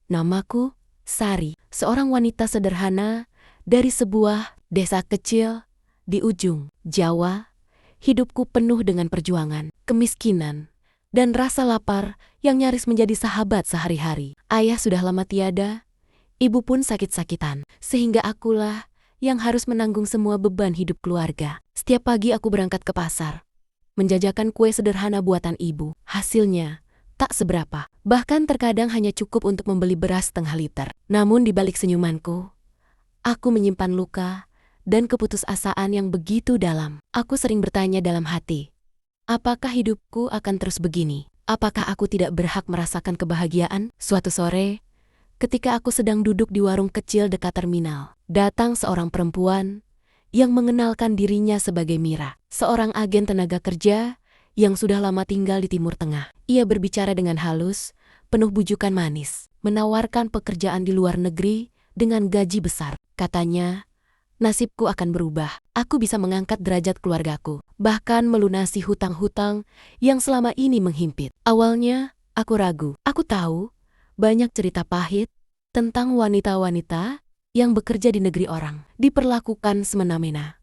Namaku Sari, seorang wanita sederhana dari sebuah desa kecil di ujung Jawa. Hidupku penuh dengan perjuangan, kemiskinan, dan rasa lapar yang nyaris menjadi sahabat sehari-hari. Ayah sudah lama tiada, ibu pun sakit-sakitan, sehingga akulah yang harus menanggung semua beban hidup keluarga. Setiap pagi aku berangkat ke pasar, menjajakan kue sederhana buatan ibu. Hasilnya tak seberapa, bahkan terkadang hanya cukup untuk membeli beras setengah liter. Namun di balik senyumanku, aku menyimpan luka dan keputusasaan yang begitu dalam. Aku sering bertanya dalam hati, apakah hidupku akan terus begini? Apakah aku tidak berhak merasakan kebahagiaan? Suatu sore, ketika aku sedang duduk di warung kecil dekat terminal, datang seorang perempuan yang mengenalkan dirinya sebagai Mira, seorang agen tenaga kerja yang sudah lama tinggal di Timur Tengah. Ia berbicara dengan halus, penuh bujukan manis, menawarkan pekerjaan di luar negeri dengan gaji besar. Katanya, nasibku akan berubah. Aku bisa mengangkat derajat keluargaku, bahkan melunasi hutang-hutang yang selama ini menghimpit. Awalnya, aku ragu. Aku tahu banyak cerita pahit tentang wanita-wanita yang bekerja di negeri orang, diperlakukan semena-mena.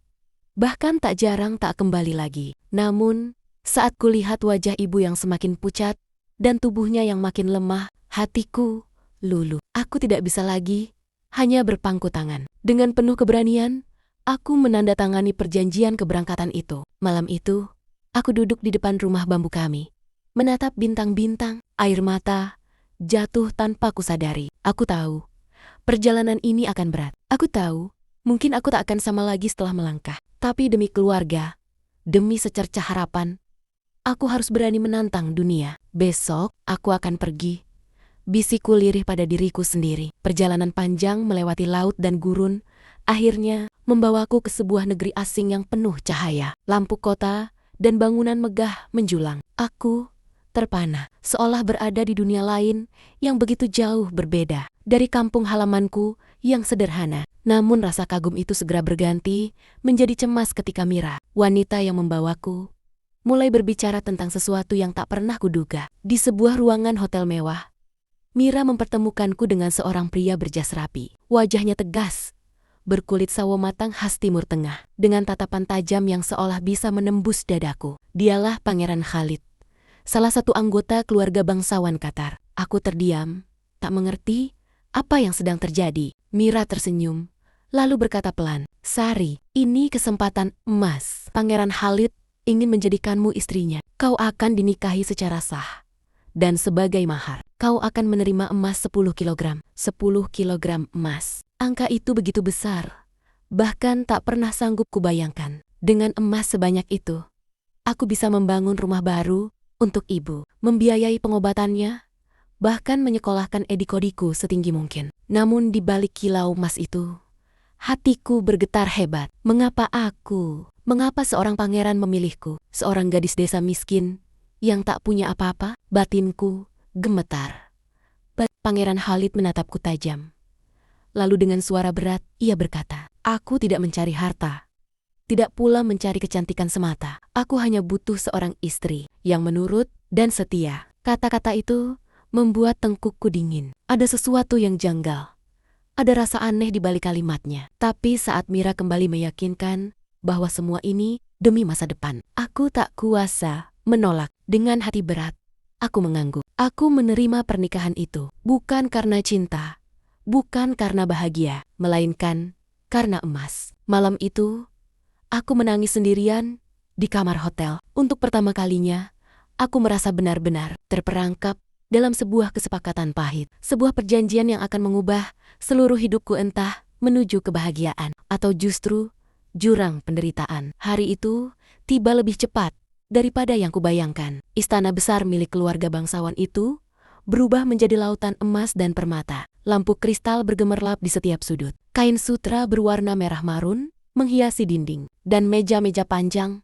Bahkan tak jarang tak kembali lagi. Namun, saat kulihat wajah ibu yang semakin pucat dan tubuhnya yang makin lemah, hatiku luluh. Aku tidak bisa lagi hanya berpangku tangan. Dengan penuh keberanian, aku menandatangani perjanjian keberangkatan itu. Malam itu, aku duduk di depan rumah bambu kami, menatap bintang-bintang. Air mata jatuh tanpa kusadari. Aku tahu, perjalanan ini akan berat. Aku tahu, mungkin aku tak akan sama lagi setelah melangkah. Tapi demi keluarga, demi secercah harapan, aku harus berani menantang dunia. Besok, aku akan pergi. Bisikku lirih pada diriku sendiri. Perjalanan panjang melewati laut dan gurun, akhirnya membawaku ke sebuah negeri asing yang penuh cahaya. Lampu kota dan bangunan megah menjulang. Aku terpana, seolah berada di dunia lain yang begitu jauh berbeda dari kampung halamanku yang sederhana. Namun rasa kagum itu segera berganti menjadi cemas ketika Mira, wanita yang membawaku, mulai berbicara tentang sesuatu yang tak pernah kuduga. Di sebuah ruangan hotel mewah, Mira mempertemukanku dengan seorang pria berjas rapi. Wajahnya tegas, berkulit sawo matang khas Timur Tengah, dengan tatapan tajam yang seolah bisa menembus dadaku. Dialah Pangeran Khalid, salah satu anggota keluarga bangsawan Qatar. Aku terdiam, tak mengerti apa yang sedang terjadi. Mira tersenyum, lalu berkata pelan, "Sari, ini kesempatan emas. Pangeran Khalid ingin menjadikanmu istrinya. Kau akan dinikahi secara sah. Dan sebagai mahar, kau akan menerima emas 10 kilogram. 10 kilogram emas. Angka itu begitu besar. Bahkan tak pernah sanggup kubayangkan. Dengan emas sebanyak itu, aku bisa membangun rumah baru untuk ibu, membiayai pengobatannya, bahkan menyekolahkan adik-adikku setinggi mungkin. Namun di balik kilau emas itu, hatiku bergetar hebat. Mengapa aku? Mengapa seorang pangeran memilihku? Seorang gadis desa miskin yang tak punya apa-apa? Batinku gemetar. Pangeran Khalid menatapku tajam. Lalu dengan suara berat, ia berkata, "Aku tidak mencari harta. Tidak pula mencari kecantikan semata. Aku hanya butuh seorang istri yang menurut dan setia." Kata-kata itu membuat tengkukku dingin. Ada sesuatu yang janggal. Ada rasa aneh di balik kalimatnya. Tapi saat Mira kembali meyakinkan bahwa semua ini demi masa depan, aku tak kuasa menolak. Dengan hati berat, aku mengangguk. Aku menerima pernikahan itu bukan karena cinta, bukan karena bahagia, melainkan karena emas. Malam itu, aku menangis sendirian di kamar hotel. Untuk pertama kalinya, aku merasa benar-benar terperangkap dalam sebuah kesepakatan pahit. Sebuah perjanjian yang akan mengubah seluruh hidupku, entah menuju kebahagiaan atau justru jurang penderitaan. Hari itu tiba lebih cepat daripada yang kubayangkan. Istana besar milik keluarga bangsawan itu berubah menjadi lautan emas dan permata. Lampu kristal bergemerlap di setiap sudut. Kain sutra berwarna merah marun menghiasi dinding, dan meja-meja panjang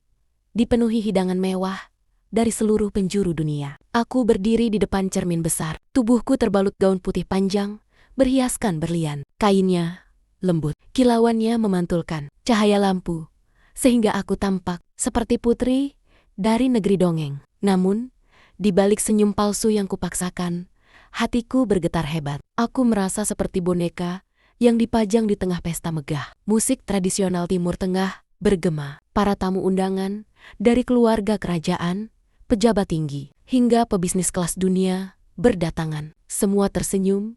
dipenuhi hidangan mewah dari seluruh penjuru dunia. Aku berdiri di depan cermin besar. Tubuhku terbalut gaun putih panjang, berhiaskan berlian. Kainnya lembut, kilauannya memantulkan cahaya lampu, sehingga aku tampak seperti putri dari negeri dongeng. Namun, di balik senyum palsu yang kupaksakan, Hatiku bergetar hebat. Aku merasa seperti boneka yang dipajang di tengah pesta megah. Musik tradisional Timur Tengah bergema. Para tamu undangan dari keluarga kerajaan, pejabat tinggi, hingga pebisnis kelas dunia berdatangan. Semua tersenyum,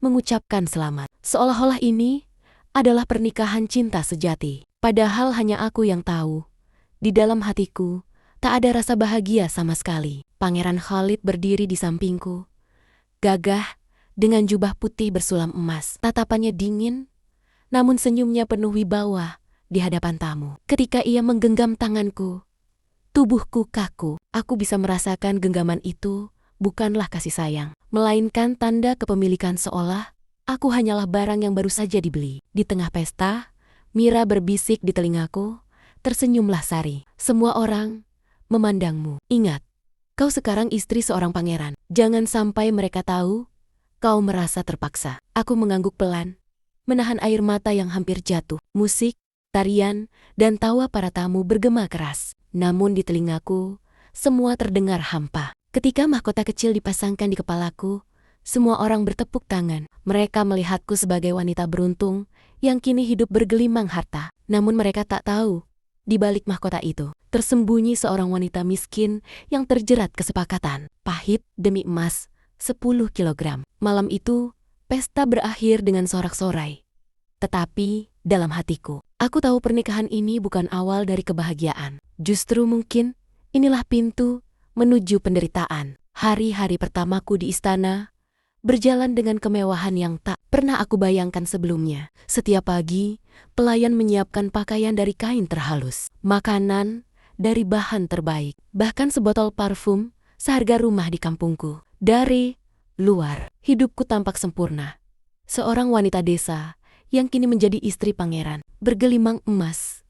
mengucapkan selamat. Seolah-olah ini adalah pernikahan cinta sejati. Padahal hanya aku yang tahu. Di dalam hatiku, tak ada rasa bahagia sama sekali. Pangeran Khalid berdiri di sampingku. Gagah, dengan jubah putih bersulam emas. Tatapannya dingin, namun senyumnya penuh wibawa di hadapan tamu. Ketika ia menggenggam tanganku, tubuhku kaku. Aku bisa merasakan genggaman itu bukanlah kasih sayang, melainkan tanda kepemilikan seolah aku hanyalah barang yang baru saja dibeli. Di tengah pesta, Mira berbisik di telingaku, tersenyumlah Sari. Semua orang memandangmu. Ingat, kau sekarang istri seorang pangeran. Jangan sampai mereka tahu kau merasa terpaksa. Aku mengangguk pelan, menahan air mata yang hampir jatuh. Musik, tarian, dan tawa para tamu bergema keras. Namun di telingaku, semua terdengar hampa. Ketika mahkota kecil dipasangkan di kepalaku, semua orang bertepuk tangan. Mereka melihatku sebagai wanita beruntung yang kini hidup bergelimang harta. Namun mereka tak tahu, di balik mahkota itu tersembunyi seorang wanita miskin yang terjerat kesepakatan pahit demi emas 10 kilogram. Malam itu, pesta berakhir dengan sorak-sorai. Tetapi dalam hatiku, aku tahu pernikahan ini bukan awal dari kebahagiaan. Justru mungkin inilah pintu menuju penderitaan. Hari-hari pertamaku di istana berjalan dengan kemewahan yang tak pernah aku bayangkan sebelumnya. Setiap pagi, pelayan menyiapkan pakaian dari kain terhalus, makanan dari bahan terbaik, bahkan sebotol parfum seharga rumah di kampungku. Dari luar, hidupku tampak sempurna. Seorang wanita desa yang kini menjadi istri pangeran, bergelimang emas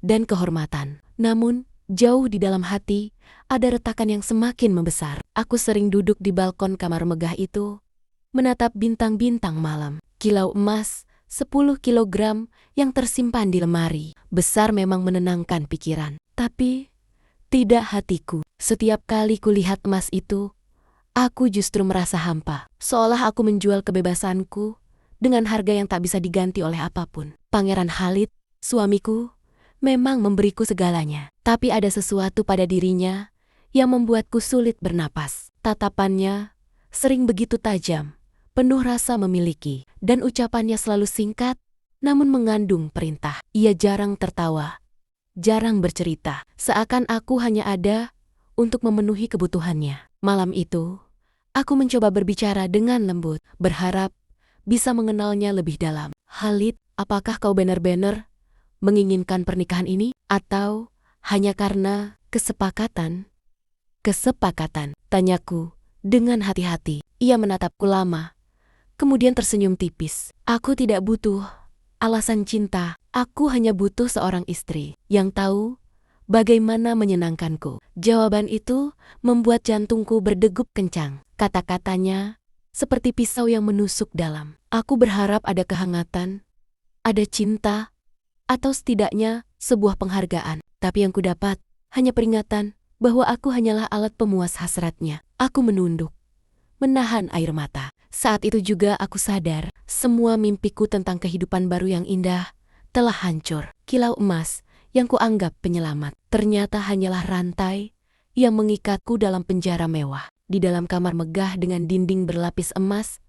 dan kehormatan. Namun, jauh di dalam hati, ada retakan yang semakin membesar. Aku sering duduk di balkon kamar megah itu, menatap bintang-bintang malam. Kilau emas 10 kilogram yang tersimpan di lemari. Besar memang menenangkan pikiran, tapi tidak hatiku. Setiap kali kulihat emas itu, aku justru merasa hampa. Seolah aku menjual kebebasanku dengan harga yang tak bisa diganti oleh apapun. Pangeran Khalid, suamiku, memang memberiku segalanya. Tapi ada sesuatu pada dirinya yang membuatku sulit bernapas. Tatapannya sering begitu tajam, penuh rasa memiliki, dan ucapannya selalu singkat, namun mengandung perintah. Ia jarang tertawa, jarang bercerita, seakan aku hanya ada untuk memenuhi kebutuhannya. Malam itu, aku mencoba berbicara dengan lembut, berharap bisa mengenalnya lebih dalam. Khalid, apakah kau benar-benar menginginkan pernikahan ini? Atau hanya karena kesepakatan? Kesepakatan, tanyaku dengan hati-hati. Ia menatapku lama, kemudian tersenyum tipis. Aku tidak butuh alasan cinta. Aku hanya butuh seorang istri yang tahu bagaimana menyenangkanku. Jawaban itu membuat jantungku berdegup kencang. Kata-katanya seperti pisau yang menusuk dalam. Aku berharap ada kehangatan, ada cinta, atau setidaknya sebuah penghargaan. Tapi yang kudapat hanya peringatan bahwa aku hanyalah alat pemuas hasratnya. Aku menunduk, menahan air mata. Saat itu juga aku sadar, semua mimpiku tentang kehidupan baru yang indah telah hancur. Kilau emas yang kuanggap penyelamat ternyata hanyalah rantai yang mengikatku dalam penjara mewah. Di dalam kamar megah dengan dinding berlapis emas,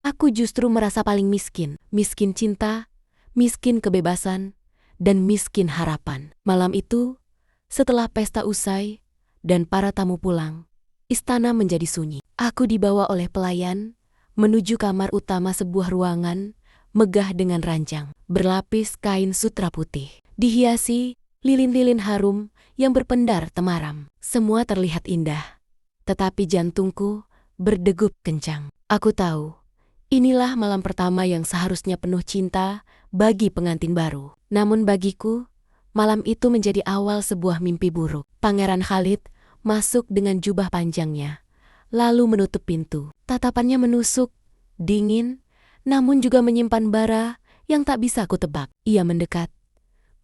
aku justru merasa paling miskin. Miskin cinta, miskin kebebasan, dan miskin harapan. Malam itu, setelah pesta usai dan para tamu pulang, istana menjadi sunyi. Aku dibawa oleh pelayan menuju kamar utama, sebuah ruangan megah dengan ranjang berlapis kain sutra putih, dihiasi lilin-lilin harum yang berpendar temaram. Semua terlihat indah, tetapi jantungku berdegup kencang. Aku tahu, inilah malam pertama yang seharusnya penuh cinta bagi pengantin baru. Namun bagiku, malam itu menjadi awal sebuah mimpi buruk. Pangeran Khalid masuk dengan jubah panjangnya, lalu menutup pintu. Tatapannya menusuk, dingin, namun juga menyimpan bara yang tak bisa aku tebak. Ia mendekat,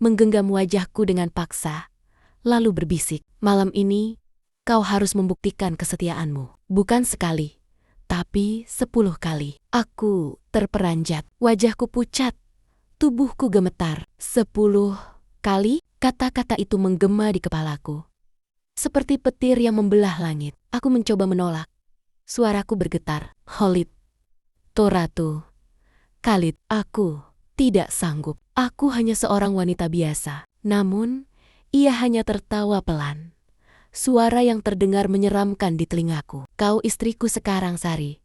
menggenggam wajahku dengan paksa, lalu berbisik, "Malam ini, kau harus membuktikan kesetiaanmu. Bukan sekali, tapi 10 kali. Aku terperanjat, wajahku pucat, tubuhku gemetar. 10 kali, kata-kata itu menggema di kepalaku. Seperti petir yang membelah langit. Aku mencoba menolak. Suaraku bergetar. Khalid, Toratu, Khalid, aku tidak sanggup. Aku hanya seorang wanita biasa. Namun, ia hanya tertawa pelan. Suara yang terdengar menyeramkan di telingaku. Kau istriku sekarang, Sari.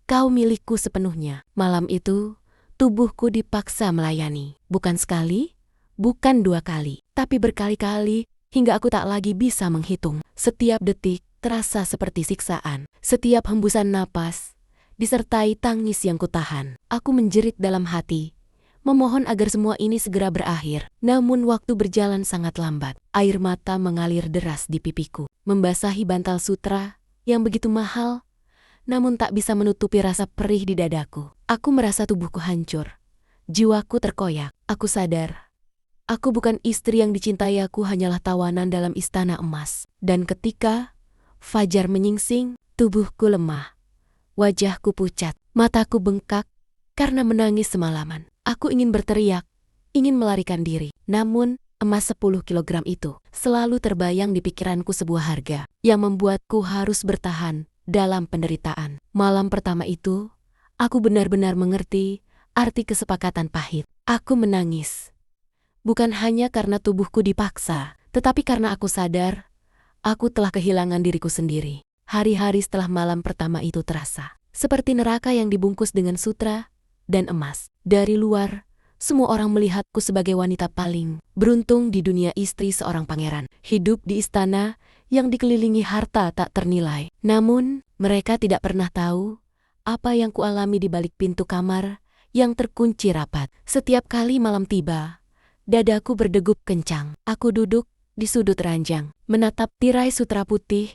Kau milikku sepenuhnya. Malam itu, tubuhku dipaksa melayani. Bukan sekali, bukan 2 kali, tapi berkali-kali hingga aku tak lagi bisa menghitung. Setiap detik terasa seperti siksaan. Setiap hembusan napas disertai tangis yang kutahan. Aku menjerit dalam hati, memohon agar semua ini segera berakhir. Namun waktu berjalan sangat lambat. Air mata mengalir deras di pipiku, membasahi bantal sutra yang begitu mahal, namun tak bisa menutupi rasa perih di dadaku. Aku merasa tubuhku hancur, jiwaku terkoyak. Aku sadar, aku bukan istri yang dicintai, aku hanyalah tawanan dalam istana emas. Dan ketika fajar menyingsing, tubuhku lemah, wajahku pucat, mataku bengkak karena menangis semalaman. Aku ingin berteriak, ingin melarikan diri. Namun, emas 10 kilogram itu selalu terbayang di pikiranku, sebuah harga yang membuatku harus bertahan dalam penderitaan. Malam pertama itu, aku benar-benar mengerti arti kesepakatan pahit. Aku menangis. Bukan hanya karena tubuhku dipaksa, tetapi karena aku sadar, aku telah kehilangan diriku sendiri. Hari-hari setelah malam pertama itu terasa seperti neraka yang dibungkus dengan sutra dan emas. Dari luar, semua orang melihatku sebagai wanita paling beruntung di dunia, istri seorang pangeran, hidup di istana yang dikelilingi harta tak ternilai. Namun, mereka tidak pernah tahu apa yang kualami di balik pintu kamar yang terkunci rapat. Setiap kali malam tiba, dadaku berdegup kencang. Aku duduk di sudut ranjang, menatap tirai sutra putih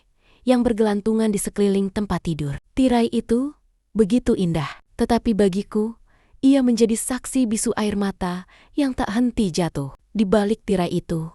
yang bergelantungan di sekeliling tempat tidur. Tirai itu begitu indah, tetapi bagiku, ia menjadi saksi bisu air mata yang tak henti jatuh. Di balik tirai itu,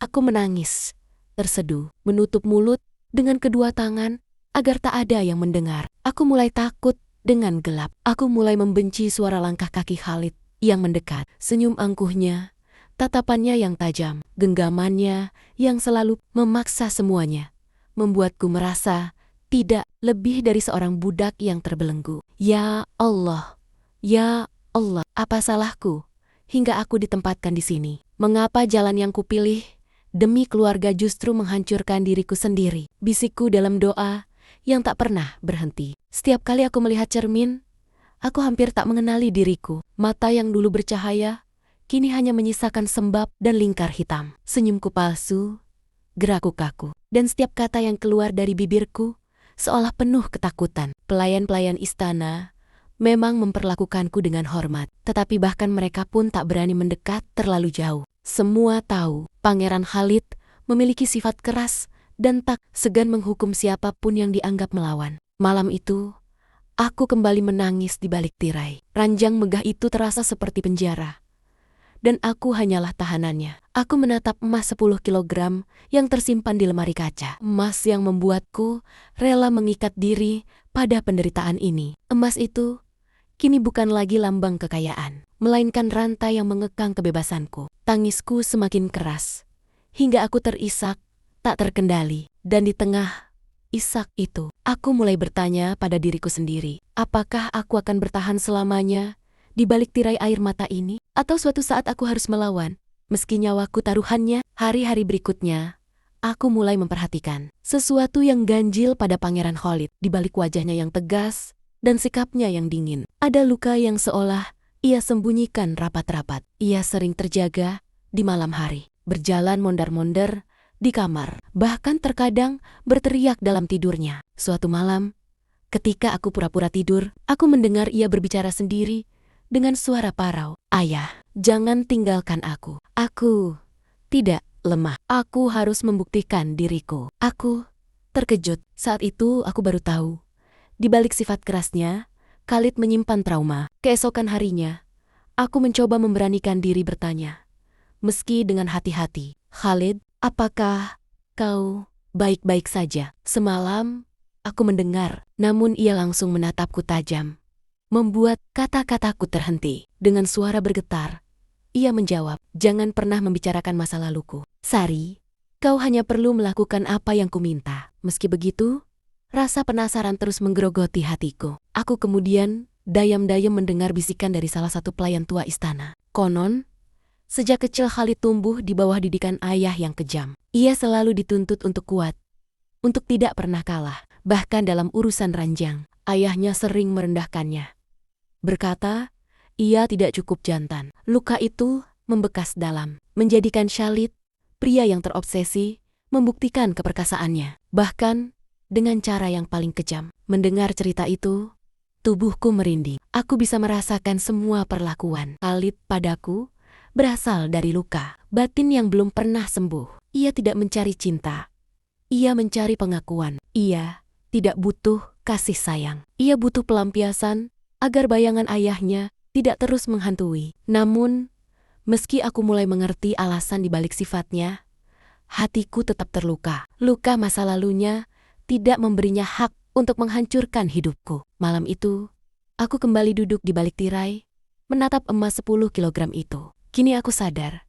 aku menangis, terseduh, menutup mulut dengan kedua tangan agar tak ada yang mendengar. Aku mulai takut dengan gelap. Aku mulai membenci suara langkah kaki Khalid yang mendekat. Senyum angkuhnya, tatapannya yang tajam, genggamannya yang selalu memaksa semuanya, membuatku merasa tidak lebih dari seorang budak yang terbelenggu. Ya Allah, ya Allah, apa salahku hingga aku ditempatkan di sini? Mengapa jalan yang kupilih demi keluarga justru menghancurkan diriku sendiri? Bisikku dalam doa yang tak pernah berhenti. Setiap kali aku melihat cermin, aku hampir tak mengenali diriku. Mata yang dulu bercahaya, kini hanya menyisakan sembab dan lingkar hitam. Senyumku palsu, gerakku kaku, dan setiap kata yang keluar dari bibirku seolah penuh ketakutan. Pelayan-pelayan istana memang memperlakukanku dengan hormat, tetapi bahkan mereka pun tak berani mendekat terlalu jauh. Semua tahu Pangeran Khalid memiliki sifat keras dan tak segan menghukum siapapun yang dianggap melawan. Malam itu, aku kembali menangis di balik tirai. Ranjang megah itu terasa seperti penjara, dan aku hanyalah tahanannya. Aku menatap emas 10 kilogram yang tersimpan di lemari kaca. Emas yang membuatku rela mengikat diri pada penderitaan ini. Emas itu kini bukan lagi lambang kekayaan, melainkan rantai yang mengekang kebebasanku. Tangisku semakin keras, hingga aku terisak, tak terkendali. Dan di tengah isak itu, aku mulai bertanya pada diriku sendiri, apakah aku akan bertahan selamanya di balik tirai air mata ini? Atau suatu saat aku harus melawan, meski nyawaku taruhannya? Hari-hari berikutnya, aku mulai memperhatikan sesuatu yang ganjil pada Pangeran Khalid. Di balik wajahnya yang tegas dan sikapnya yang dingin, ada luka yang seolah ia sembunyikan rapat-rapat. Ia sering terjaga di malam hari, berjalan mondar-mondar di kamar, bahkan terkadang berteriak dalam tidurnya. Suatu malam, ketika aku pura-pura tidur, aku mendengar ia berbicara sendiri dengan suara parau. Ayah, jangan tinggalkan aku. Aku tidak lemah. Aku harus membuktikan diriku. Aku terkejut. Saat itu aku baru tahu, di balik sifat kerasnya, Khalid menyimpan trauma. Keesokan harinya, aku mencoba memberanikan diri bertanya, meski dengan hati-hati, Khalid, apakah kau baik-baik saja? Semalam, Aku mendengar, namun ia langsung menatapku tajam, membuat kata-kataku terhenti. Dengan suara bergetar, ia menjawab, "Jangan pernah membicarakan masa laluku. Sari, kau hanya perlu melakukan apa yang kuminta." Meski begitu, rasa penasaran terus menggerogoti hatiku. Aku kemudian diam-diam mendengar bisikan dari salah satu pelayan tua istana. Konon, sejak kecil Khalid tumbuh di bawah didikan ayah yang kejam. Ia selalu dituntut untuk kuat, untuk tidak pernah kalah. Bahkan dalam urusan ranjang, ayahnya sering merendahkannya. Berkata, ia tidak cukup jantan. Luka itu membekas dalam, menjadikan Khalid, pria yang terobsesi, membuktikan keperkasaannya. Bahkan, dengan cara yang paling kejam. Mendengar cerita itu, tubuhku merinding. Aku bisa merasakan semua perlakuan Khalid padaku berasal dari luka batin yang belum pernah sembuh. Ia tidak mencari cinta. Ia mencari pengakuan. Ia tidak butuh kasih sayang. Ia butuh pelampiasan agar bayangan ayahnya tidak terus menghantui. Namun, meski aku mulai mengerti alasan dibalik sifatnya, hatiku tetap terluka. Luka masa lalunya tidak memberinya hak untuk menghancurkan hidupku. Malam itu, aku kembali duduk di balik tirai, menatap emas 10 kilogram itu. Kini aku sadar,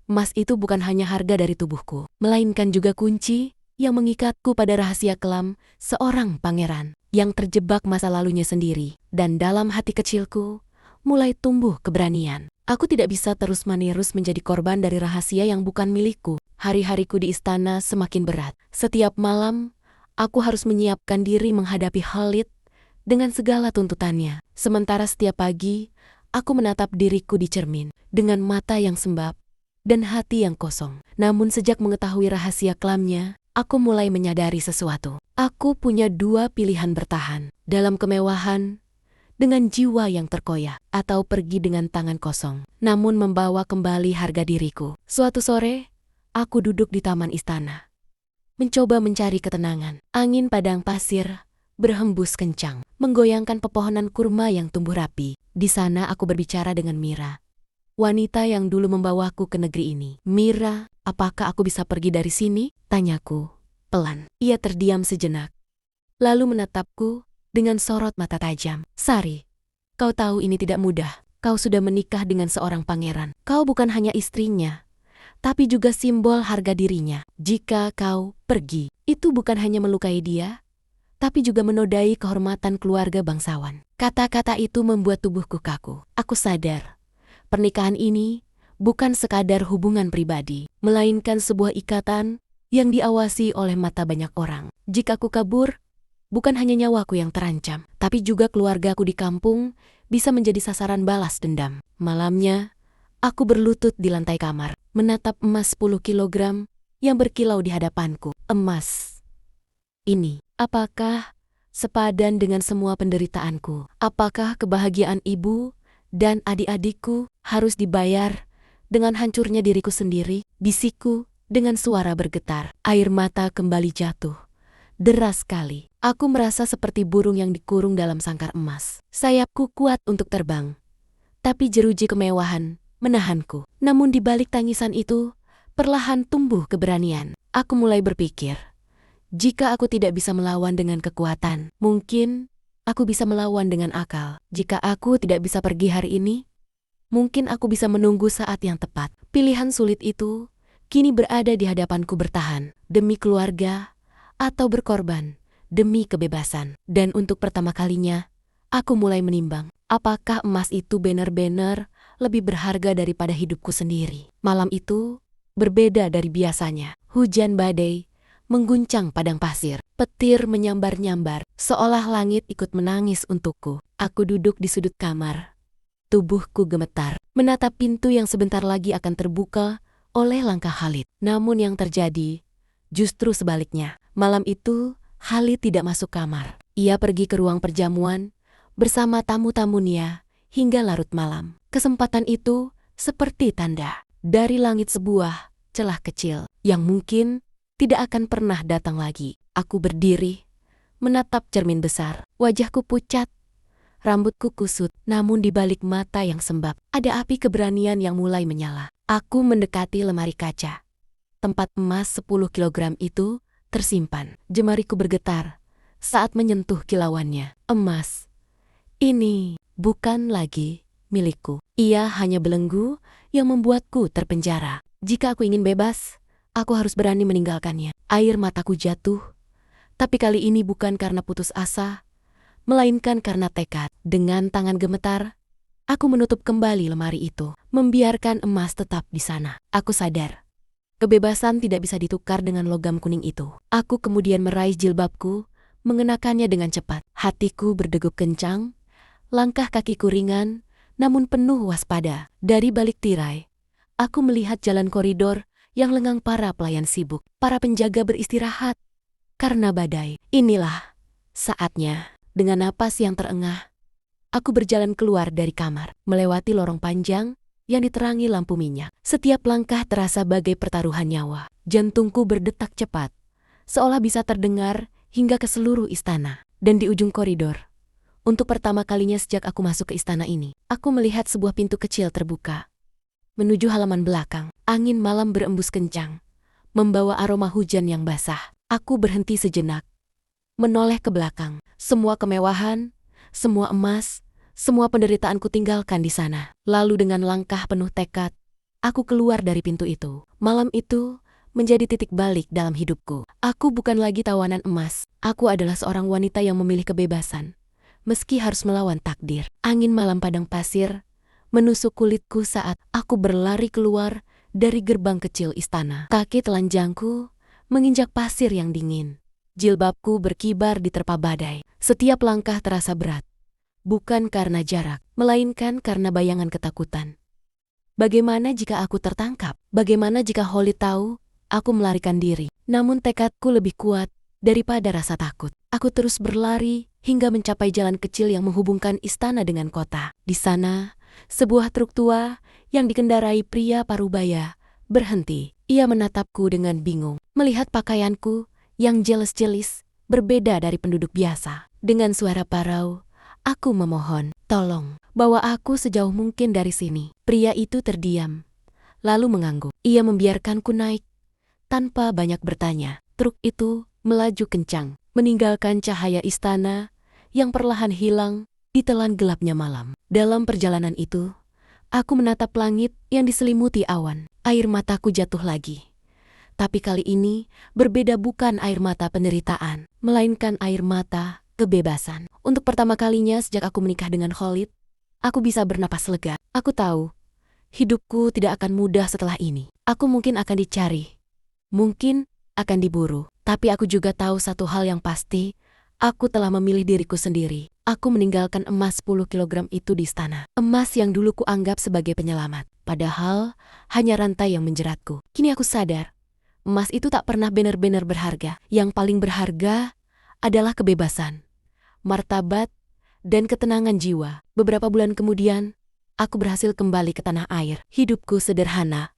emas itu bukan hanya harga dari tubuhku, melainkan juga kunci yang mengikatku pada rahasia kelam seorang pangeran yang terjebak masa lalunya sendiri. Dan dalam hati kecilku, mulai tumbuh keberanian. Aku tidak bisa terus-menerus menjadi korban dari rahasia yang bukan milikku. Hari-hariku di istana semakin berat. Setiap malam, aku harus menyiapkan diri menghadapi Khalid dengan segala tuntutannya. Sementara setiap pagi, aku menatap diriku di cermin dengan mata yang sembab dan hati yang kosong. Namun sejak mengetahui rahasia kelamnya, aku mulai menyadari sesuatu. Aku punya dua pilihan: bertahan dalam kemewahan dengan jiwa yang terkoyak, atau pergi dengan tangan kosong, namun membawa kembali harga diriku. Suatu sore, aku duduk di taman istana, mencoba mencari ketenangan. Angin padang pasir berhembus kencang, menggoyangkan pepohonan kurma yang tumbuh rapi. Di sana aku berbicara dengan Mira, wanita yang dulu membawaku ke negeri ini. "Mira, apakah aku bisa pergi dari sini?" tanyaku pelan. Ia terdiam sejenak, lalu menatapku dengan sorot mata tajam. "Sari, kau tahu ini tidak mudah. Kau sudah menikah dengan seorang pangeran. Kau bukan hanya istrinya, tapi juga simbol harga dirinya. Jika kau pergi, itu bukan hanya melukai dia, tapi juga menodai kehormatan keluarga bangsawan." Kata-kata itu membuat tubuhku kaku. Aku sadar, pernikahan ini bukan sekadar hubungan pribadi, melainkan sebuah ikatan yang diawasi oleh mata banyak orang. Jika aku kabur, bukan hanya nyawaku yang terancam, tapi juga keluargaku di kampung bisa menjadi sasaran balas dendam. Malamnya, aku berlutut di lantai kamar, menatap emas 10 kilogram yang berkilau di hadapanku. Emas ini, apakah sepadan dengan semua penderitaanku? Apakah kebahagiaan ibu dan adik-adikku harus dibayar dengan hancurnya diriku sendiri? Bisikku dengan suara bergetar. Air mata kembali jatuh deras sekali. Aku merasa seperti burung yang dikurung dalam sangkar emas. Sayapku kuat untuk terbang, tapi jeruji kemewahan menahanku. Namun di balik tangisan itu, perlahan tumbuh keberanian. Aku mulai berpikir, jika aku tidak bisa melawan dengan kekuatan, mungkin aku bisa melawan dengan akal. Jika aku tidak bisa pergi hari ini, mungkin aku bisa menunggu saat yang tepat. Pilihan sulit itu kini berada di hadapanku: bertahan demi keluarga atau berkorban demi kebebasan. Dan untuk pertama kalinya, aku mulai menimbang, apakah emas itu benar-benar lebih berharga daripada hidupku sendiri. Malam itu berbeda dari biasanya. Hujan badai mengguncang padang pasir. Petir menyambar-nyambar, seolah langit ikut menangis untukku. Aku duduk di sudut kamar. Tubuhku gemetar, menatap pintu yang sebentar lagi akan terbuka oleh langkah Khalid. Namun yang terjadi justru sebaliknya. Malam itu, Khalid tidak masuk kamar. Ia pergi ke ruang perjamuan bersama tamu-tamunya hingga larut malam. Kesempatan itu seperti tanda dari langit, sebuah celah kecil yang mungkin tidak akan pernah datang lagi. Aku berdiri, menatap cermin besar. Wajahku pucat, rambutku kusut, namun di balik mata yang sembab, ada api keberanian yang mulai menyala. Aku mendekati lemari kaca. Tempat emas 10 kilogram itu tersimpan. Jemariku bergetar saat menyentuh kilauannya. Emas ini bukan lagi milikku. Ia hanya belenggu yang membuatku terpenjara. Jika aku ingin bebas, aku harus berani meninggalkannya. Air mataku jatuh, tapi kali ini bukan karena putus asa, melainkan karena tekad. Dengan tangan gemetar, aku menutup kembali lemari itu, membiarkan emas tetap di sana. Aku sadar, kebebasan tidak bisa ditukar dengan logam kuning itu. Aku kemudian meraih jilbabku, mengenakannya dengan cepat. Hatiku berdegup kencang, langkah kakiku ringan, namun penuh waspada. Dari balik tirai, aku melihat jalan koridor yang lengang para pelayan sibuk. Para penjaga beristirahat karena badai. Inilah saatnya. Dengan napas yang terengah, aku berjalan keluar dari kamar, melewati lorong panjang yang diterangi lampu minyak. Setiap langkah terasa bagai pertaruhan nyawa. Jantungku berdetak cepat, seolah bisa terdengar hingga ke seluruh istana. Dan di ujung koridor, untuk pertama kalinya sejak aku masuk ke istana ini, aku melihat sebuah pintu kecil terbuka menuju halaman belakang. Angin malam berembus kencang, membawa aroma hujan yang basah. Aku berhenti sejenak, menoleh ke belakang. Semua kemewahan, semua emas, semua penderitaanku tinggalkan di sana. Lalu dengan langkah penuh tekad, aku keluar dari pintu itu. Malam itu menjadi titik balik dalam hidupku. Aku bukan lagi tawanan emas. Aku adalah seorang wanita yang memilih kebebasan, meski harus melawan takdir. Angin malam padang pasir menusuk kulitku saat aku berlari keluar dari gerbang kecil istana. Kaki telanjangku menginjak pasir yang dingin. Jilbabku berkibar diterpa badai. Setiap langkah terasa berat, bukan karena jarak, melainkan karena bayangan ketakutan. Bagaimana jika aku tertangkap? Bagaimana jika Holly tahu aku melarikan diri? Namun tekadku lebih kuat daripada rasa takut. Aku terus berlari hingga mencapai jalan kecil yang menghubungkan istana dengan kota. Di sana, sebuah truk tua yang dikendarai pria parubaya berhenti. Ia menatapku dengan bingung, melihat pakaianku yang jelas-jelis berbeda dari penduduk biasa. Dengan suara parau, aku memohon, tolong, bawa aku sejauh mungkin dari sini. Pria itu terdiam, lalu mengangguk. Ia membiarkanku naik tanpa banyak bertanya. Truk itu melaju kencang, meninggalkan cahaya istana yang perlahan hilang ditelan gelapnya malam. Dalam perjalanan itu, aku menatap langit yang diselimuti awan. Air mataku jatuh lagi. Tapi kali ini berbeda, bukan air mata penderitaan, melainkan air mata kebebasan. Untuk pertama kalinya sejak aku menikah dengan Khalid, aku bisa bernapas lega. Aku tahu, hidupku tidak akan mudah setelah ini. Aku mungkin akan dicari, mungkin akan diburu. Tapi aku juga tahu satu hal yang pasti, aku telah memilih diriku sendiri. Aku meninggalkan emas 10 kilogram itu di istana. Emas yang dulu kuanggap sebagai penyelamat, padahal hanya rantai yang menjeratku. Kini aku sadar, emas itu tak pernah benar-benar berharga. Yang paling berharga adalah kebebasan, martabat, dan ketenangan jiwa. Beberapa bulan kemudian, aku berhasil kembali ke tanah air. Hidupku sederhana,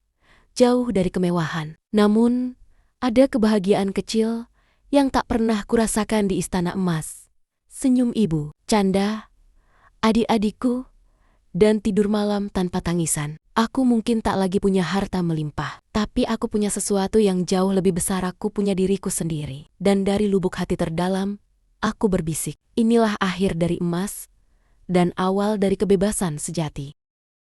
jauh dari kemewahan. Namun, ada kebahagiaan kecil yang tak pernah kurasakan di istana emas. Senyum ibu, canda adik-adikku, dan tidur malam tanpa tangisan. Aku mungkin tak lagi punya harta melimpah, tapi aku punya sesuatu yang jauh lebih besar. Aku punya diriku sendiri. Dan dari lubuk hati terdalam, aku berbisik, inilah akhir dari emas dan awal dari kebebasan sejati.